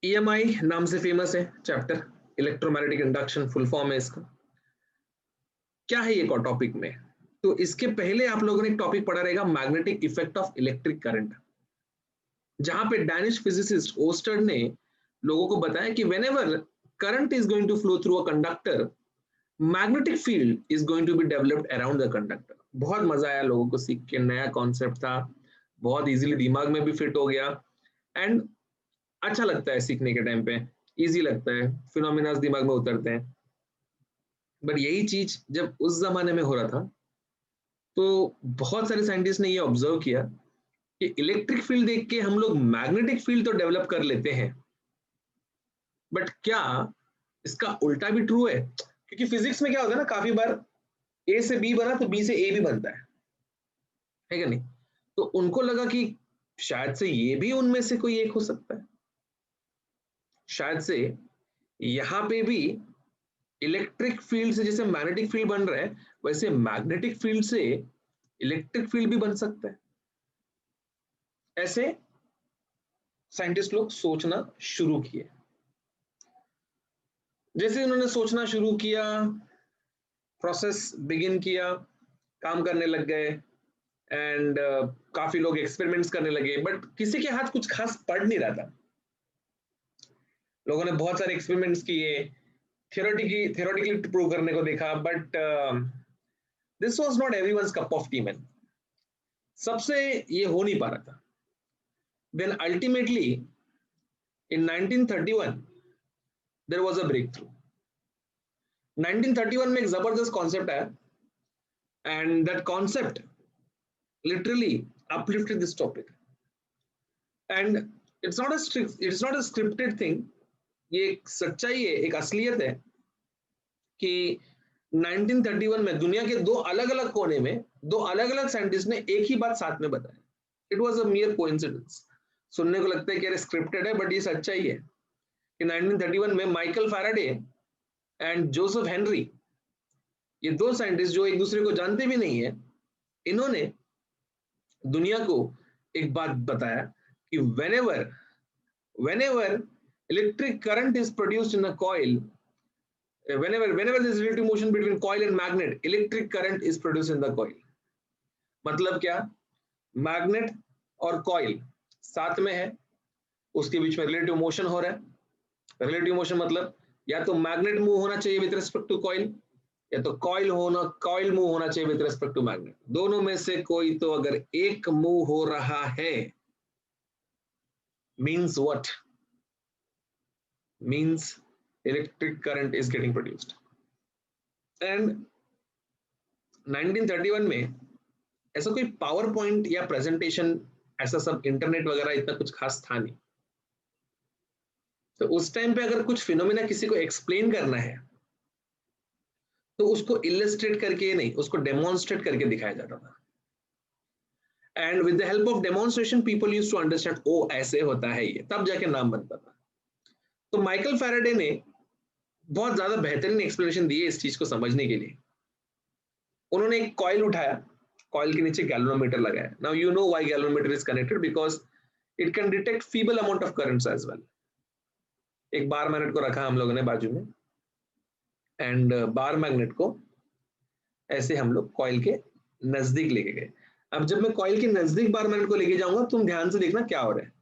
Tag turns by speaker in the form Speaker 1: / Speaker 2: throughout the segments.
Speaker 1: EMI नाम से famous है chapter, electromagnetic induction full form है इसका। क्या है ये टॉपिक में? तो इसके पहले आप लोगों ने एक टॉपिक पढ़ा रहेगा, magnetic effect of electric current, जहां पे डैनिश फिजिसिस्ट ओस्टर्ड ने लोगों को बताया कि whenever current is going to flow through a conductor, magnetic field is going to be developed around the conductor. बहुत मजा आया लोगों को सीख के, नया कॉन्सेप्ट था, बहुत इजीली दिमाग में भी फिट हो गया एंड अच्छा लगता है सीखने के टाइम पे, इजी लगता है, फिनोमिनास दिमाग में उतरते हैं। बट यही चीज जब उस जमाने में हो रहा था तो बहुत सारे साइंटिस्ट ने ये ऑब्जर्व किया कि इलेक्ट्रिक फील्ड देख के हम लोग मैग्नेटिक फील्ड तो डेवलप कर लेते हैं, बट क्या इसका उल्टा भी ट्रू है? क्योंकि फिजिक्स में क्या होता है ना, काफी बार ए से बी बना तो बी से ए भी बनता है क्या नहीं? तो उनको लगा कि शायद से ये भी उनमें से कोई एक हो सकता है, शायद से यहाँ पे भी इलेक्ट्रिक फील्ड से जैसे मैग्नेटिक फील्ड बन रहा है, वैसे मैग्नेटिक फील्ड से इलेक्ट्रिक फील्ड भी बन सकता है। ऐसे साइंटिस्ट लोग सोचना शुरू किए। जैसे उन्होंने सोचना शुरू किया, प्रोसेस बिगिन किया, काम करने लग गए एंड काफी लोग एक्सपेरिमेंट्स करने लगे, बट किसी के हाथ कुछ खास पड़ नहीं रहा था। लोगों ने बहुत सारे एक्सपेरिमेंट्स किए, थियोरेटिकली प्रूव करने को देखा, but this was not everyone's cup of tea man. सबसे ये हो नहीं पा रहा था। Then ultimately in 1931 there was a breakthrough. 1931 में एक जबरदस्त कॉन्सेप्ट आया and that concept literally uplifted this topic, and it's not a scripted thing। ये एक सच्चाई है, एक असलियत है कि 1931 में दुनिया के दो अलग अलग कोने में दो अलग अलग साइंटिस्ट ने एक ही बात साथ में बताया। It was a मियर coincidence. सुनने को लगता है कि अरे स्क्रिप्टेड है, बट ये सच्चाई है कि 1931 में Michael Faraday and Joseph Henry, ये दो साइंटिस्ट जो एक दूसरे को जानते भी नहीं है, इन्होंने दुनिया को एक बात बताया कि whenever electric current is produced in a coil, whenever there is relative motion between coil and magnet, electric current is produced in the coil। मतलब क्या? मैग्नेट और कॉइल साथ में है, उसके बीच में रिलेटिव मोशन हो रहा है। रिलेटिव मोशन मतलब या तो मैग्नेट मूव होना चाहिए विद रिस्पेक्ट टू कॉइल, या तो कॉइल मूव होना चाहिए विद रिस्पेक्ट टू मैग्नेट। दोनों में से कोई तो अगर एक मूव हो रहा है, means what? Means electric current is getting produced। and 1931 में ऐसा कोई पावर पॉइंट या प्रेजेंटेशन, ऐसा सब इंटरनेट वगैरह इतना कुछ खास था नहीं। तो उस टाइम पे अगर कुछ फिनोमिना किसी को एक्सप्लेन करना है तो उसको इलिस्ट्रेट करके नहीं, उसको डेमोन्स्ट्रेट करके दिखाया जाता था। And with the help of demonstration people used to understand, ओ ऐसे होता है ये, तब जाके नाम बनता था। तो माइकल फैराडे ने बहुत ज्यादा बेहतरीन एक्सप्लेनेशन दी है इस चीज को समझने के लिए। उन्होंने एक कॉइल उठाया, कॉइल के नीचे गैल्वेनोमीटर लगाया। Now you know why galvanometer is connected, because it can detect feeble amount of currents as well. एक बार मैग्नेट को रखा हम लोगों ने बाजू में, एंड बार मैग्नेट को ऐसे हम लोग कॉइल के नजदीक लेके गए। अब जब मैं कॉइल के नजदीक बार मैग्नेट को लेके जाऊंगा, तुम ध्यान से देखना क्या हो रहा है।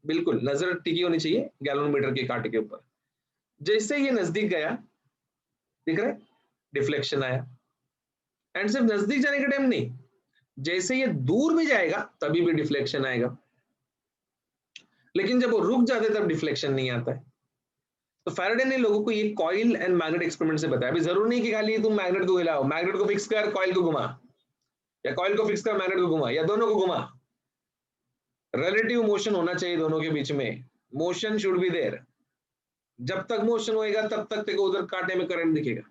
Speaker 1: बिल्कुल नजर टिकी होनी चाहिए गैल्वेनोमीटर के कांटे के ऊपर। जैसे ये नजदीक गया, दिख रहा है, डिफ्लेक्शन आया। एंड सिर्फ नजदीक जाने के टाइम नहीं, जैसे ये दूर भी जाएगा तभी भी डिफ्लेक्शन आएगा। लेकिन जब वो रुक जाते तब डिफ्लेक्शन नहीं आता है। तो फैराडे ने लोगों को ये कॉइल एंड मैग्नेट एक्सपेरिमेंट से बताया। जरूर नहीं कि खाली तुम मैग्नेट को हिलाओ, मैग्नेट को फिक्स कर कॉइल को घुमा, या कॉइल को फिक्स कर मैग्नेट को घुमा, या दोनों को घुमा। रिलेटिव मोशन होना चाहिए दोनों के बीच में, मोशन शुड बी देयर। जब तक मोशन होएगा तब तक तेरे को उधर कांटे में करंट दिखेगा।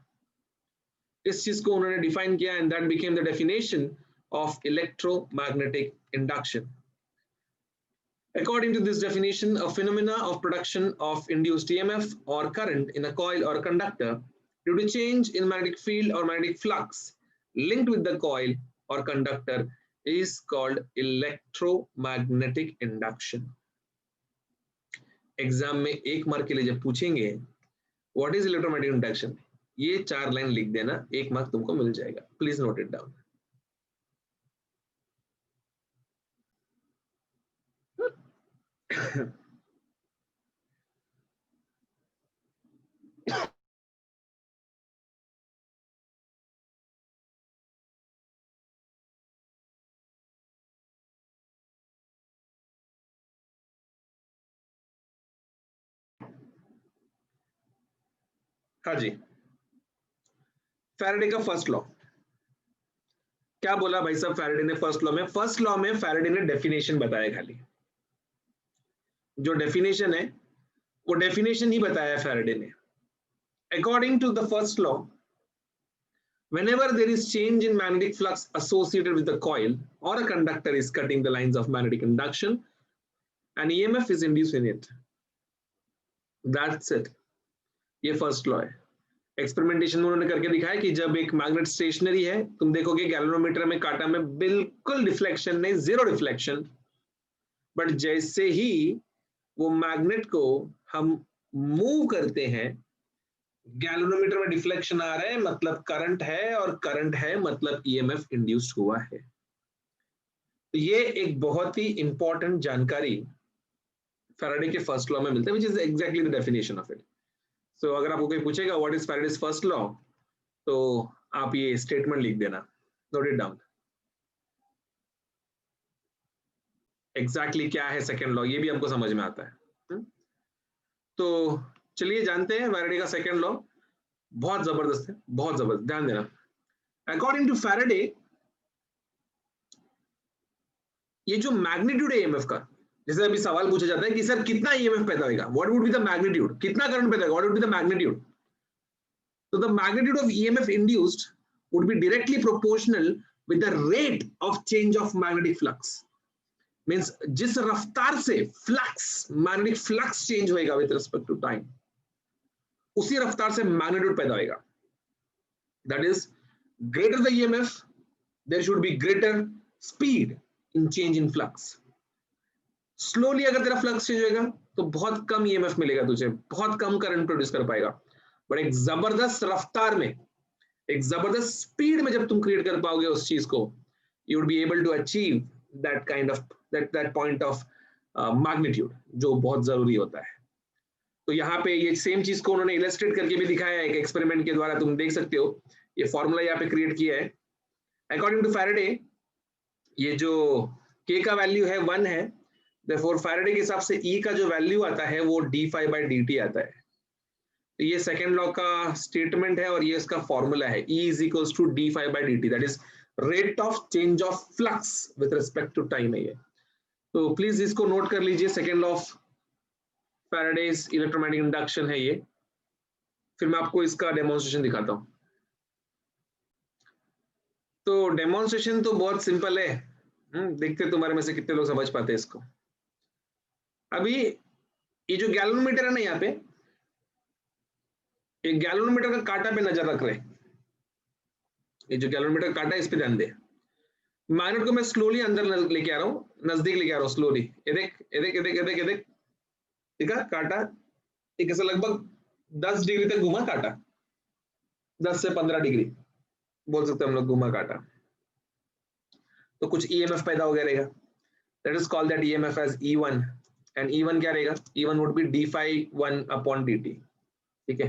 Speaker 1: इस चीज को उन्होंने डिफाइन किया, and that became the definition of electromagnetic induction. According to this definition, a phenomena of production of induced EMF or current in a coil or conductor due to change in magnetic field or magnetic flux linked with the coil or conductor is called electromagnetic induction। Exam में 1 mark के लिए जब पूछेंगे what is electromagnetic induction, ये 4 line लिख देना, 1 mark तुमको मिल जाएगा। Please note it down. हाँ जी, फैराडे का फर्स्ट लॉ क्या बोला भाई साहब फैराडे ने फर्स्ट लॉ में? फर्स्ट लॉ में फैराडे ने डेफिनेशन बताया, खाली जो डेफिनेशन है वो डेफिनेशन ही बताया फैराडे ने। According to the first law, whenever there is change in magnetic flux associated with the coil or a conductor is cutting the lines of magnetic induction, an EMF is induced in it. That's it. ये first law है। Experimentation में उन्होंने करके दिखाया कि जब एक magnet stationery है, तुम देखोगे गैल्वेनोमीटर में कांटा में बिल्कुल डिफ्लेक्शन नहीं, जीरो डिफ्लेक्शन, बट जैसे ही वो मैग्नेट को हम मूव करते हैं, गैल्वेनोमीटर में डिफ्लेक्शन आ रहा है मतलब करंट है, और करंट है मतलब ईएमएफ इंड्यूस्ड हुआ है। तो ये एक बहुत ही इंपॉर्टेंट जानकारी फैराडे के फर्स्ट लॉ में मिलता है, which is exactly the definition of it. So अगर आपको कोई पूछेगा what is Faraday's first law, तो आप ये स्टेटमेंट लिख देना, नोट इट डाउन। एग्जैक्टली क्या है सेकेंड लॉ, ये भी आपको समझ में आता है। तो चलिए जानते हैं फैराडे का सेकेंड लॉ। बहुत जबरदस्त है, बहुत जबरदस्त, ध्यान देना। अकॉर्डिंग टू फैराडे, ये जो मैग्नीट्यूड है ईएमएफ का, जैसे अभी सवाल पूछा जाता है कि सर कितना ईएमएफ पैदा होगा, what would be the magnitude, कितना करंट पैदा होगा, what would be the magnitude. तो the magnitude of EMF induced would be directly proportional with the rate of change of magnetic flux. Means जिस रफ्तार से फ्लक्स, मैग्नेटिक फ्लक्स चेंज होएगा with respect to time, उसी रफ्तार से magnitude पैदा होएगा। That is greater the EMF, there should be greater speed in change in flux. Slowly अगर तेरा फ्लक्स चेंज होगा तो बहुत कम ईएमएफ मिलेगा तुझे, बहुत कम करंट प्रोड्यूस कर पाएगा। बट एक जबरदस्त रफ्तार में, एक जबरदस्त स्पीड में जब तुम क्रिएट कर पाओगे उस चीज को, you would be able to achieve that kind of that point of magnitude, जो बहुत जरूरी होता है। तो यहाँ पे ये सेम चीज को उन्होंने इलस्ट्रेट करके भी दिखाया है एक एक्सपेरिमेंट के द्वारा, तुम देख सकते हो। ये फॉर्मूला यहाँ पे क्रिएट किया है। अकॉर्डिंग टू फैराडे, ये जो k का वैल्यू है 1 है, देयरफॉर फैराडे के हिसाब से E का जो वैल्यू आता है वो d∅dt आता है। तो ये सेकेंड लॉ का स्टेटमेंट है और ये इसका फॉर्मूला है। E is equals to d∅dt, that is rate of change of flux with respect to time है ये। तो प्लीज इसको नोट कर लीजिए, second law of Faraday's electromagnetic induction है ये। फिर मैं आपको इसका डेमोन्स्ट्रेशन दिखाता हूँ। तो डेमोन्स्ट्रेशन तो बहुत सिंपल है, देखते तुम्हारे में से कितने लोग समझ पाते हैं इसको। अभी ये जो गैल्वेनोमीटर है ना, यहाँ पे एक गैल्वेनोमीटर का कांटा पे नजर रख रहे हैं। ये जो गैल्वेनोमीटर कांटा है इस पे ध्यान दे। मैग्नेट को मैं स्लोली अंदर लेके आ रहा हूँ, नजदीक लेके आ रहा हूँ स्लोली। ये देख, ये देख, ये देख, ये देख, ये देख, ठीक है। कांटा एक ऐसा लगभग 10 डिग्री तक घुमा कांटा, 10 से 15 डिग्री बोल सकते हैं हम लोग घुमा कांटा। तो कुछ ईएमएफ पैदा हो गया रहेगा, that is called that EMF as E1, and E1 क्या रहेगा, E1 वुड बी d∅1/dt, ठीक है।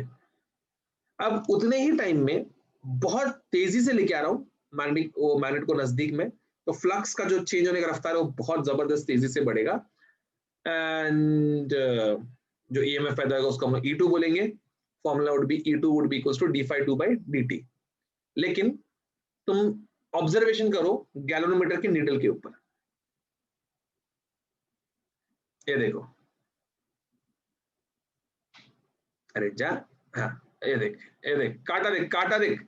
Speaker 1: अब उतने ही टाइम में बहुत तेजी से लेके आ रहा हूँ मैग्नेट को नजदीक में, तो फ्लक्स का जो चेंज होने का रफ्तार है वो बहुत जबरदस्त तेजी से बढ़ेगा, एंड जो ईएमएफ पैदा होगा उसको हम E2 बोलेंगे। Formula would be E2 would be equals to d∅2/dt। लेकिन तुम ऑब्जर्वेशन करो गैल्वेनोमीटर के नीडल के ऊपर, ये देखो, अरे जा, हाँ ये देख, ये देख, काटा देख, काटा देख,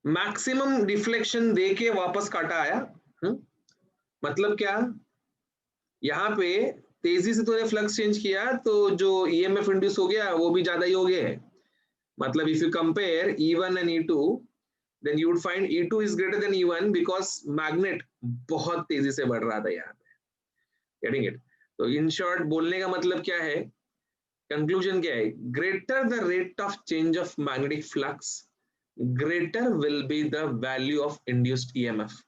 Speaker 1: मैक्सिमम डिफ्लेक्शन दे के वापस काटा आया। मतलब क्या, यहाँ पे तेजी से तूने फ्लक्स चेंज किया तो जो ईएमएफ इंड्यूस हो गया वो भी ज्यादा ही हो गया है। मतलब if you compare E1 and E2, then you would find E2 is greater than E1 because magnet बहुत तेजी से बढ़ रहा था यहाँ पे। Getting it? तो इन शॉर्ट बोलने का मतलब क्या है कंक्लूजन क्या है? Greater the rate of change of magnetic flux, greater will be the value of induced EMF.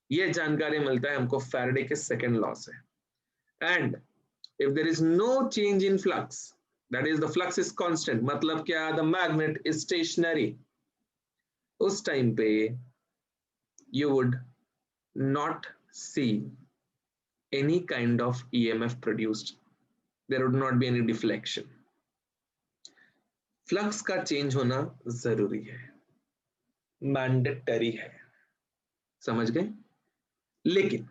Speaker 1: ये जानकारी मिलता है हमको फैराडे के सेकेंड लॉ से। And if there is no change in flux, that is the flux is constant, मतलब क्या? The magnet is stationary. उस टाइम पे you would not see any kind of EMF produced. There would not be any deflection. Flux का change होना जरूरी है, mandatory है, समझ गए? लेकिन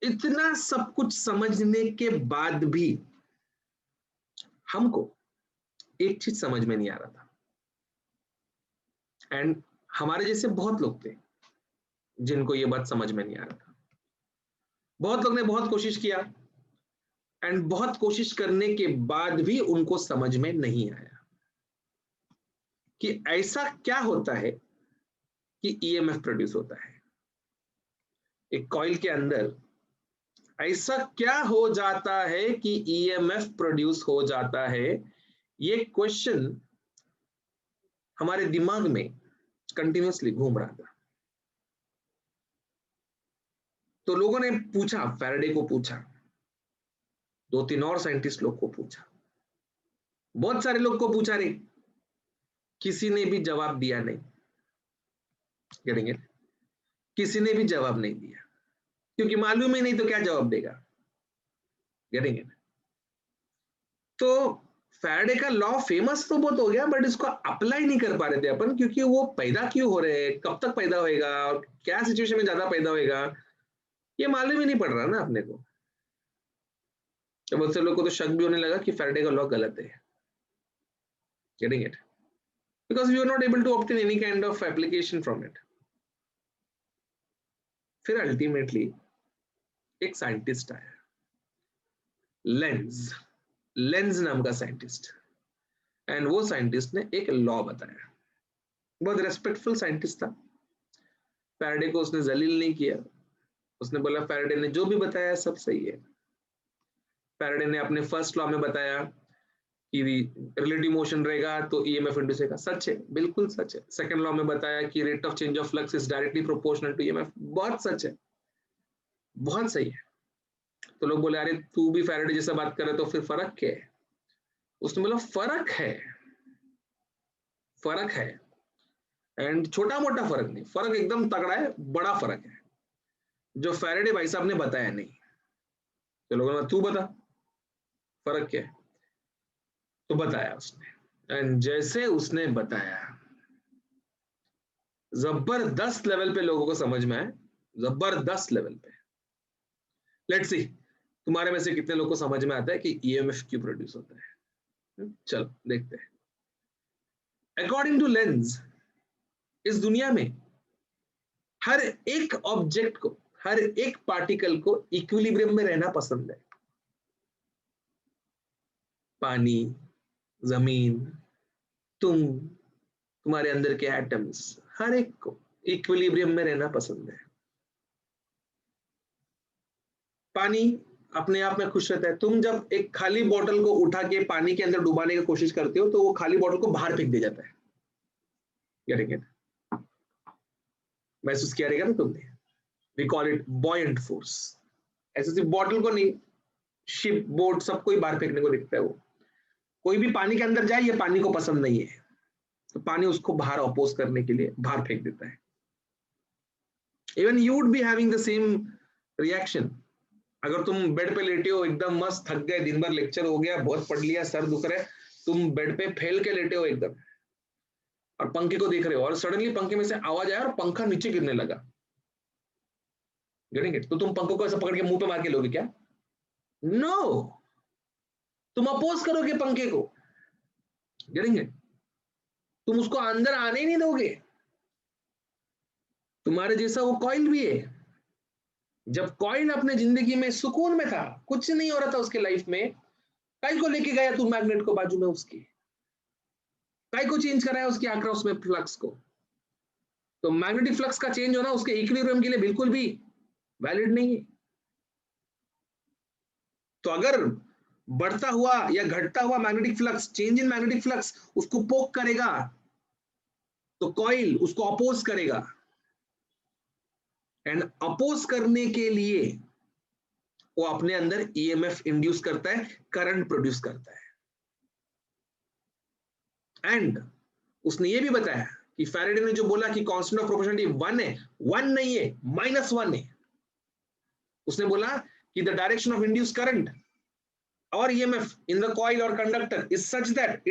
Speaker 1: इतना सब कुछ समझने के बाद भी हमको एक चीज समझ में नहीं आ रहा था। एंड हमारे जैसे बहुत लोग थे जिनको ये बात समझ में नहीं आ रहा था। बहुत लोग ने बहुत कोशिश किया एंड बहुत कोशिश करने के बाद भी उनको समझ में नहीं आया कि ऐसा क्या होता है कि ईएमएफ प्रोड्यूस होता है एक कॉइल के अंदर। ऐसा क्या हो जाता है कि ईएमएफ प्रोड्यूस हो जाता है? ये क्वेश्चन हमारे दिमाग में कंटिन्यूअसली घूम रहा था। तो लोगों ने पूछा, फैराडे को पूछा, 2-3 और साइंटिस्ट लोग को पूछा, बहुत सारे लोग को पूछा रे, किसी ने भी जवाब दिया नहीं। करेंगे, किसी ने भी जवाब नहीं दिया, क्योंकि मालूम ही नहीं तो क्या जवाब देगा। करेंगे, तो फैराडे का लॉ फेमस तो बहुत हो गया, बट इसको अप्लाई नहीं कर पा रहे थे अपन, क्योंकि वो पैदा क्यों हो रहे हैं, कब तक पैदा होएगा और क्या सिचुएशन में ज्यादा पैदा होएगा, ये मालूम ही नहीं पड़ रहा ना अपने को। तो बहुत से लोग को तो शक भी होने लगा कि फैराडे का लॉ गलत है। Getting it? Because you are not able to obtain any kind of application from it. फिर अल्टीमेटली एक साइंटिस्ट आया, लेंज नाम का साइंटिस्ट, एंड वो साइंटिस्ट ने एक लॉ बताया। बहुत रेस्पेक्टफुल साइंटिस्ट था। फैराडे को उसने जलील नहीं किया, उसने बोला फैराडे ने जो भी बताया सब सही है। फैराडे ने अपने फर्स्ट लॉ में बताया कि रिलेटिव मोशन रहेगा तो ईएमएफ इंड्यूस होगा, सच है, बिल्कुल सच है। सेकंड लॉ में बताया कि rate of change of flux is directly proportional to EMF, बहुत सच है, बहुत सही है। तो लोग बोले अरे तू भी फैराडे जैसा बात कर रहे तो फिर फर्क क्या है? उसने बोला फर्क है, फर्क है, एंड छोटा मोटा फर्क नहीं, फर्क एकदम तगड़ा है, बड़ा फर्क है जो फैराडे भाई साहब ने बताया नहीं। तो लोगों ने तू बता फर्क क्या है, तो बताया उसने, एंड जैसे उसने बताया जबरदस्त लेवल पे लोगों को समझ में आए, जबरदस्त लेवल पे। लेट्स सी तुम्हारे में से कितने लोगों को समझ में आता है कि ईएमएफ क्यों प्रोड्यूस होता है। चलो देखते हैं। अकॉर्डिंग टू लेंज, इस दुनिया में हर एक ऑब्जेक्ट को, हर एक पार्टिकल को इक्विलिब्रियम में रहना पसंद है। पानी, जमीन, तुम्हारे अंदर के एटम्स, हर एक को इक्विलिब्रियम में रहना पसंद है। पानी अपने आप में खुश रहता है। तुम जब एक खाली बोतल को उठा के पानी के अंदर डुबाने की कोशिश करते हो तो वो खाली बोतल को बाहर फेंक दे जाता है। Getting it? महसूस किया रहेगा ना तुमने? We call it buoyant force. ऐसे सिर्फ बॉटल को नहीं, शिप, बोट, सबको ही बाहर फेंकने को दिखता है। वो कोई भी पानी के अंदर जाए, ये पानी को पसंद नहीं है, तो पानी उसको बाहर अपोज करने के लिए बाहर फेंक देता है। Even you would be having the same reaction. अगर तुम बेड पे लेटे हो, एकदम मस्त थक गए, दिन भर लेक्चर हो गया, बहुत पढ़ लिया, सर दुख रहा है, तुम बेड पे फैल के लेटे हो एकदम, और पंखे को देख रहे हो, और सडनली पंखे में से आवाज आया और पंखा नीचे गिरने लगा। Getting it? तो तुम पंखों को ऐसा पकड़ के मुंह पे मार के लोगे क्या? नो, तुम अपोज करोगे पंखे को। Getting it? तुम उसको अंदर आने ही नहीं दोगे। तुम्हारे जैसा वो कॉइल भी है। जब कॉइल अपने जिंदगी में सुकून में था, कुछ नहीं हो रहा था उसके लाइफ में, काई को लेके गया तू मैग्नेट को बाजू में उसकी, काई को चेंज कराया उसकी अक्रॉस में फ्लक्स को। तो मैग्नेटिक फ्लक्स का चेंज होना उसके इक्विलिब्रियम के लिए बिल्कुल भी वैलिड नहीं है। तो अगर बढ़ता हुआ या घटता हुआ magnetic flux, change in magnetic flux उसको पोक करेगा, तो कॉइल उसको अपोज करेगा, एंड अपोज करने के लिए वो अपने अंदर ईएमएफ इंड्यूस करता है, करंट प्रोड्यूस करता है। एंड उसने ये भी बताया कि फैराडे ने जो बोला कि कांस्टेंट ऑफ प्रोपोर्शनलिटी 1 है, 1 नहीं है, -1 है। उसने बोला कि the direction of induce current और ईएमएफ इन द कॉइल और conductor is such that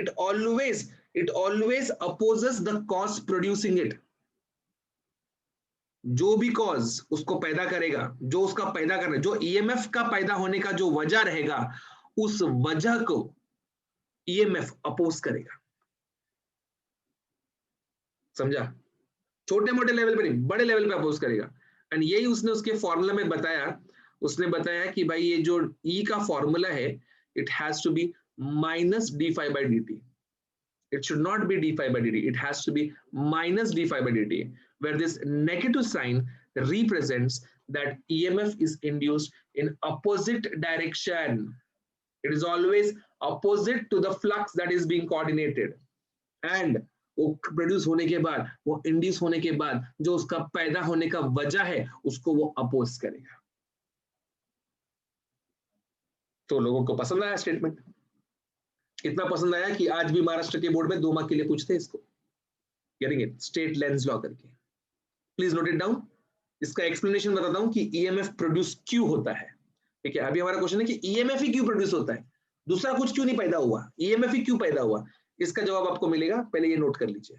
Speaker 1: it always opposes the cause producing it। जो भी कॉज उसको पैदा करेगा, जो उसका पैदा करना, जो ईएमएफ का पैदा होने का जो वजह रहेगा, उस वजह को ईएमएफ अपोज करेगा। समझा? छोटे मोटे लेवल पे नहीं, बड़े लेवल पे अपोज करेगा। एंड यही उसने उसके फॉर्मूला में बताया। उसने बताया कि भाई ये जो ई का फॉर्मूला है, it has to be minus d phi by d t. It should not be d phi by dt. It has to be minus d phi by dt, where this negative sign represents that EMF is induced in opposite direction. It is always opposite to the flux that is being coordinated. And वो produce होने के बाद, वो induce होने के बाद जो उसका पैदा होने का वजह है, उसको वो अपोज करेगा। तो लोगों को पसंद आया स्टेटमेंट, इतना पसंद आया कि आज भी महाराष्ट्र के बोर्ड में 2 मार्क के लिए पूछते हैं इसको, getting it, state Lenz law करके। Please note it down. इसका एक्सप्लेनेशन बताता हूं कि ईएमएफ प्रोड्यूस क्यों होता है। ठीक है, अभी हमारा क्वेश्चन है कि ईएमएफ ही क्यों प्रोड्यूस होता है, दूसरा कुछ क्यों नहीं पैदा हुआ, ईएमएफ ही क्यों पैदा हुआ। इसका जवाब आपको मिलेगा, पहले ये नोट कर लीजिए।